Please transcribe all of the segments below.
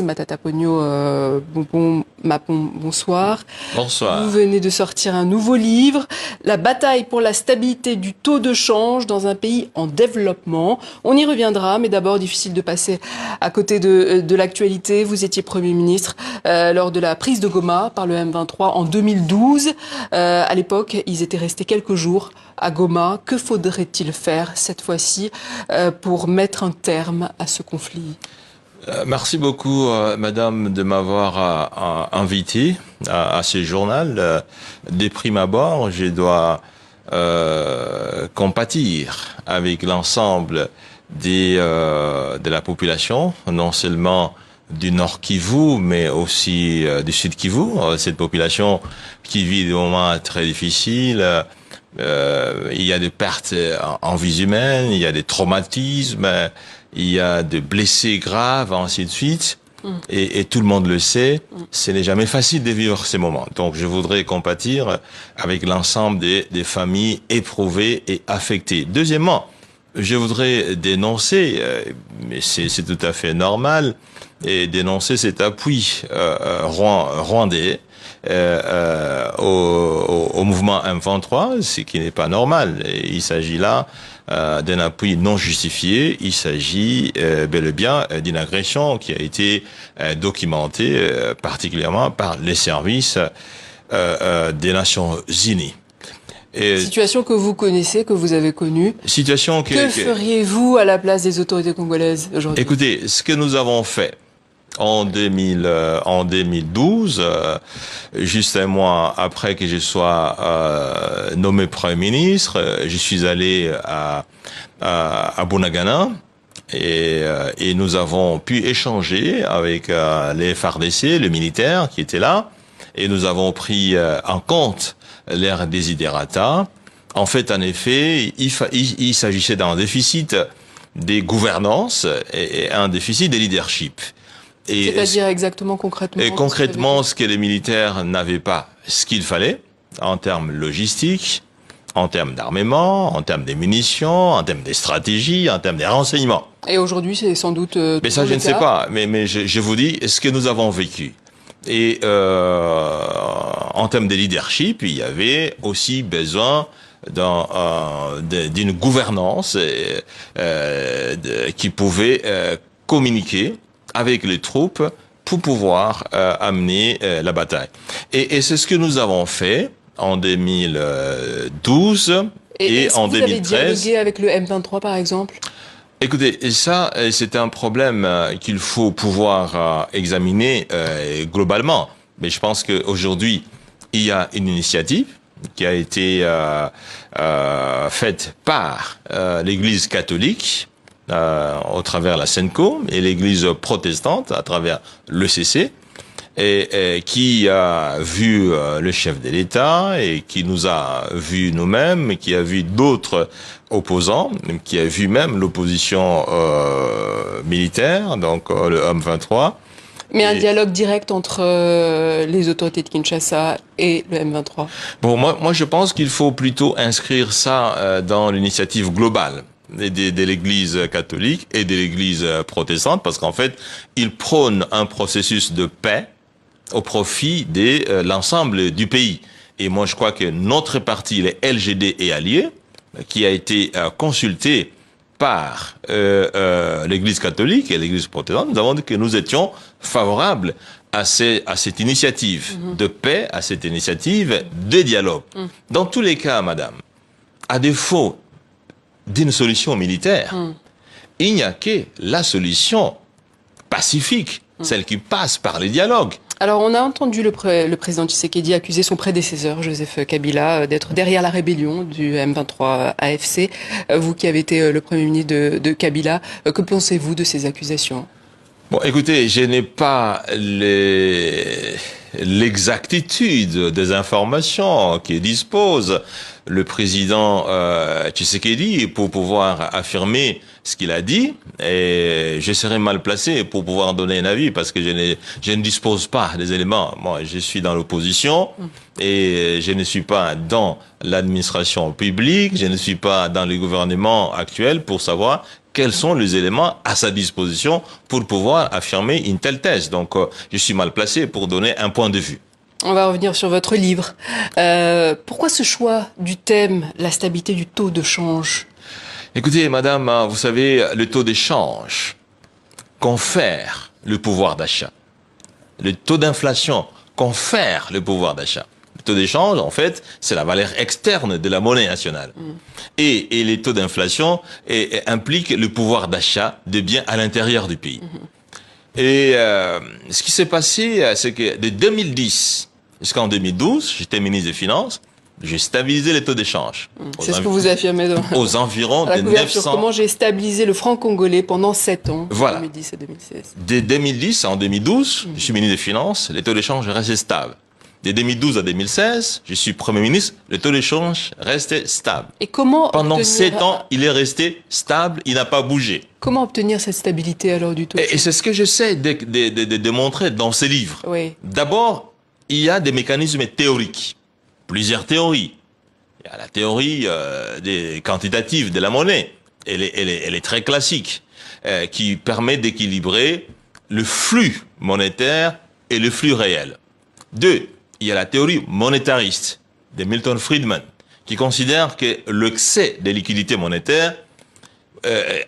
Matata Pogno, bonsoir. Bonsoir. Vous venez de sortir un nouveau livre, La bataille pour la stabilité du taux de change dans un pays en développement. On y reviendra, mais d'abord, difficile de passer à côté de l'actualité. Vous étiez Premier ministre lors de la prise de Goma par le M23 en 2012. À l'époque, ils étaient restés quelques jours à Goma. Que faudrait-il faire cette fois-ci pour mettre un terme à ce conflit ? Merci beaucoup, madame, de m'avoir invité à ce journal. De prime abord, je dois compatir avec l'ensemble de la population, non seulement du Nord Kivu, mais aussi du Sud Kivu. Cette population qui vit des moments très difficiles. Il y a des pertes en vies humaines, il y a des traumatismes, il y a des blessés graves, ainsi de suite. Et tout le monde le sait, ce n'est jamais facile de vivre ces moments. Donc je voudrais compatir avec l'ensemble des familles éprouvées et affectées. Deuxièmement, je voudrais dénoncer, mais c'est tout à fait normal, et dénoncer cet appui rwandais au mouvement M23, ce qui n'est pas normal. Il s'agit là d'un appui non justifié. Il s'agit bel et bien d'une agression qui a été documentée particulièrement par les services des Nations Unies. Situation que vous connaissez, que vous avez connue. Situation que feriez-vous à la place des autorités congolaises aujourd'hui? Écoutez, ce que nous avons fait en 2012, juste un mois après que je sois nommé Premier ministre, je suis allé à Bunagana et nous avons pu échanger avec les FARDC, le militaire qui était là, et nous avons pris en compte leurs desiderata. En fait, en effet, il s'agissait d'un déficit des gouvernances et un déficit des leadership. C'est-à-dire exactement concrètement? Et concrètement, ce que les militaires n'avaient pas, ce qu'il fallait, en termes logistiques, en termes d'armement, en termes des munitions, en termes des stratégies, en termes des renseignements. Et aujourd'hui, c'est sans doute mais ça, je ne sais pas. Mais je vous dis ce que nous avons vécu. Et en termes de leadership, il y avait aussi besoin d'une gouvernance qui pouvait communiquer avec les troupes pour pouvoir amener la bataille. Et c'est ce que nous avons fait en 2012 et en 2013. Vous avez dialogué avec le M23 par exemple? Écoutez, ça, c'est un problème qu'il faut pouvoir examiner globalement. Mais je pense qu'aujourd'hui, il y a une initiative qui a été faite par l'Église catholique au travers la SENCO et l'Église protestante à travers l'ECC, et qui a vu le chef de l'État et qui nous a vu nous-mêmes, qui a vu d'autres opposants, qui a vu même l'opposition militaire, donc le M23. Mais un dialogue direct entre les autorités de Kinshasa et le M23. Bon, moi je pense qu'il faut plutôt inscrire ça dans l'initiative globale de l'Église catholique et de l'Église protestante, parce qu'en fait, ils prônent un processus de paix au profit de l'ensemble du pays. Et moi, je crois que notre parti, les LGD et alliés, qui a été consulté par l'Église catholique et l'Église protestante, nous avons dit que nous étions favorables à cette initiative de paix, à cette initiative de dialogue. Dans tous les cas, madame, à défaut d'une solution militaire, il n'y a que la solution pacifique, celle qui passe par les dialogues. Alors, on a entendu le président Tshisekedi accuser son prédécesseur, Joseph Kabila, d'être derrière la rébellion du M23 AFC. Vous qui avez été le Premier ministre de Kabila, que pensez-vous de ces accusations? Bon, écoutez, je n'ai pas l'exactitude des informations qui dispose le président Tshisekedi pour pouvoir affirmer ce qu'il a dit, et je serais mal placé pour pouvoir donner un avis parce que je ne dispose pas des éléments. Moi, je suis dans l'opposition et je ne suis pas dans l'administration publique, je ne suis pas dans le gouvernement actuel pour savoir quels sont les éléments à sa disposition pour pouvoir affirmer une telle thèse. Donc, je suis mal placé pour donner un point de vue. On va revenir sur votre livre. Pourquoi ce choix du thème, la stabilité du taux de change? Écoutez, madame, vous savez, le taux d'échange confère le pouvoir d'achat. Le taux d'inflation confère le pouvoir d'achat. Le taux d'échange, en fait, c'est la valeur externe de la monnaie nationale. Et les taux d'inflation impliquent le pouvoir d'achat des biens à l'intérieur du pays. Et ce qui s'est passé, c'est que de 2010 jusqu'en 2012, j'étais ministre des Finances, j'ai stabilisé les taux d'échange. C'est ce que vous affirmez aux environs de 900. Comment j'ai stabilisé le franc congolais pendant 7 ans, voilà. 2010 et 2016. De 2010 en 2012, je suis ministre des Finances, les taux d'échange restaient stables. De 2012 à 2016, je suis Premier ministre, le taux d'échange restait stable. Et comment pendant 7 ans, il est resté stable, il n'a pas bougé. Comment obtenir cette stabilité alors du taux? Et c'est ce que j'essaie de démontrer dans ces livres. Oui. D'abord, il y a des mécanismes théoriques, plusieurs théories. Il y a la théorie des quantitative de la monnaie, elle est très classique, qui permet d'équilibrer le flux monétaire et le flux réel. 2, il y a la théorie monétariste de Milton Friedman, qui considère que l'excès de liquidité monétaire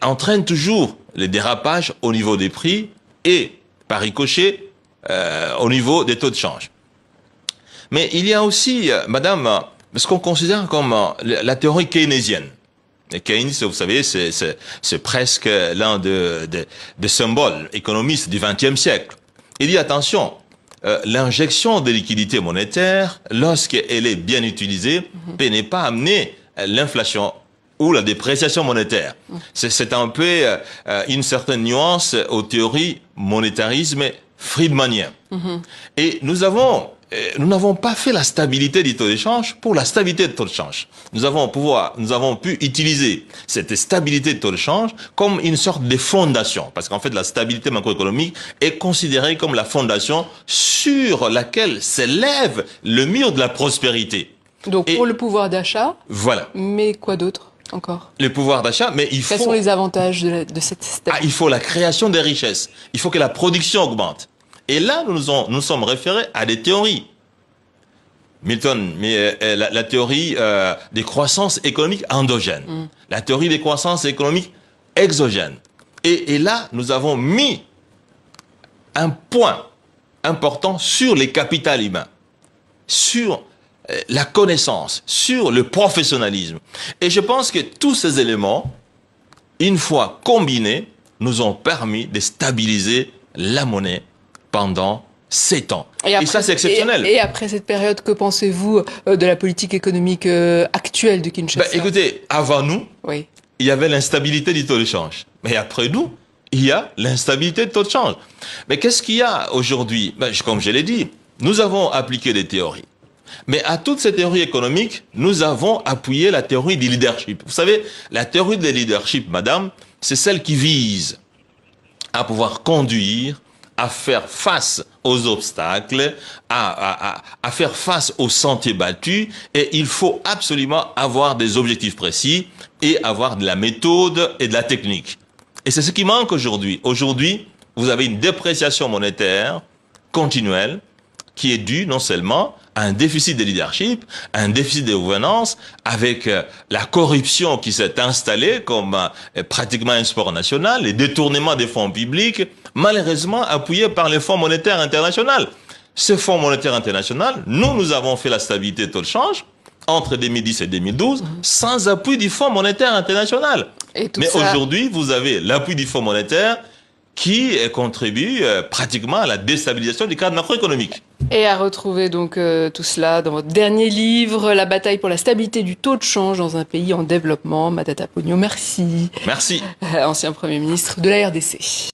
entraîne toujours les dérapages au niveau des prix et, par ricochet, au niveau des taux de change. Mais il y a aussi, madame, ce qu'on considère comme la théorie keynésienne. Et Keynes, vous savez, c'est presque l'un des symboles économistes du XXe siècle. Il dit, attention, l'injection de liquidité monétaire, lorsqu'elle est bien utilisée, n'est pas amener l'inflation ou la dépréciation monétaire. C'est un peu une certaine nuance aux théories monétarisme friedmanien. Et nous n'avons pas fait la stabilité du taux d'échange pour la stabilité du taux de change. Nous avons pu utiliser cette stabilité du taux de change comme une sorte de fondation, parce qu'en fait la stabilité macroéconomique est considérée comme la fondation sur laquelle s'élève le mur de la prospérité. Donc pour le pouvoir d'achat. Voilà. Mais quoi d'autre encore? Le pouvoir d'achat, mais il faut... Quels sont les avantages de cette stabilité? Il faut la création des richesses. Il faut que la production augmente. Et là, nous sommes référés à des théories. Milton, la théorie des croissances économiques endogènes, la théorie des croissances économiques exogènes. Et là, nous avons mis un point important sur les capitaux humains, sur la connaissance, sur le professionnalisme. Et je pense que tous ces éléments, une fois combinés, nous ont permis de stabiliser la monnaie pendant 7 ans. Et ça, c'est exceptionnel. Et après cette période, que pensez-vous de la politique économique actuelle de Kinshasa? Écoutez, avant nous, oui, il y avait l'instabilité du taux de change. Mais après nous, il y a l'instabilité du taux de change. Mais qu'est-ce qu'il y a aujourd'hui? Comme je l'ai dit, nous avons appliqué des théories. Mais à toutes ces théories économiques, nous avons appuyé la théorie du leadership. Vous savez, la théorie du leadership, madame, c'est celle qui vise à pouvoir conduire, à faire face aux obstacles, à faire face aux sentiers battus, et il faut absolument avoir des objectifs précis et avoir de la méthode et de la technique. Et c'est ce qui manque aujourd'hui. Aujourd'hui, vous avez une dépréciation monétaire continuelle qui est due non seulement à un déficit de leadership, à un déficit de gouvernance, avec la corruption qui s'est installée comme pratiquement un sport national, les détournements des fonds publics, malheureusement appuyés par le Fonds monétaire international. Ce Fonds monétaire international, nous avons fait la stabilité de taux de change entre 2010 et 2012 sans appui du Fonds monétaire international. Mais aujourd'hui, vous avez l'appui du Fonds monétaire qui contribue pratiquement à la déstabilisation du cadre macroéconomique. Et à retrouver donc tout cela dans votre dernier livre, La bataille pour la stabilité du taux de change dans un pays en développement. Matata Ponyo, merci. Merci. Ancien Premier ministre de la RDC.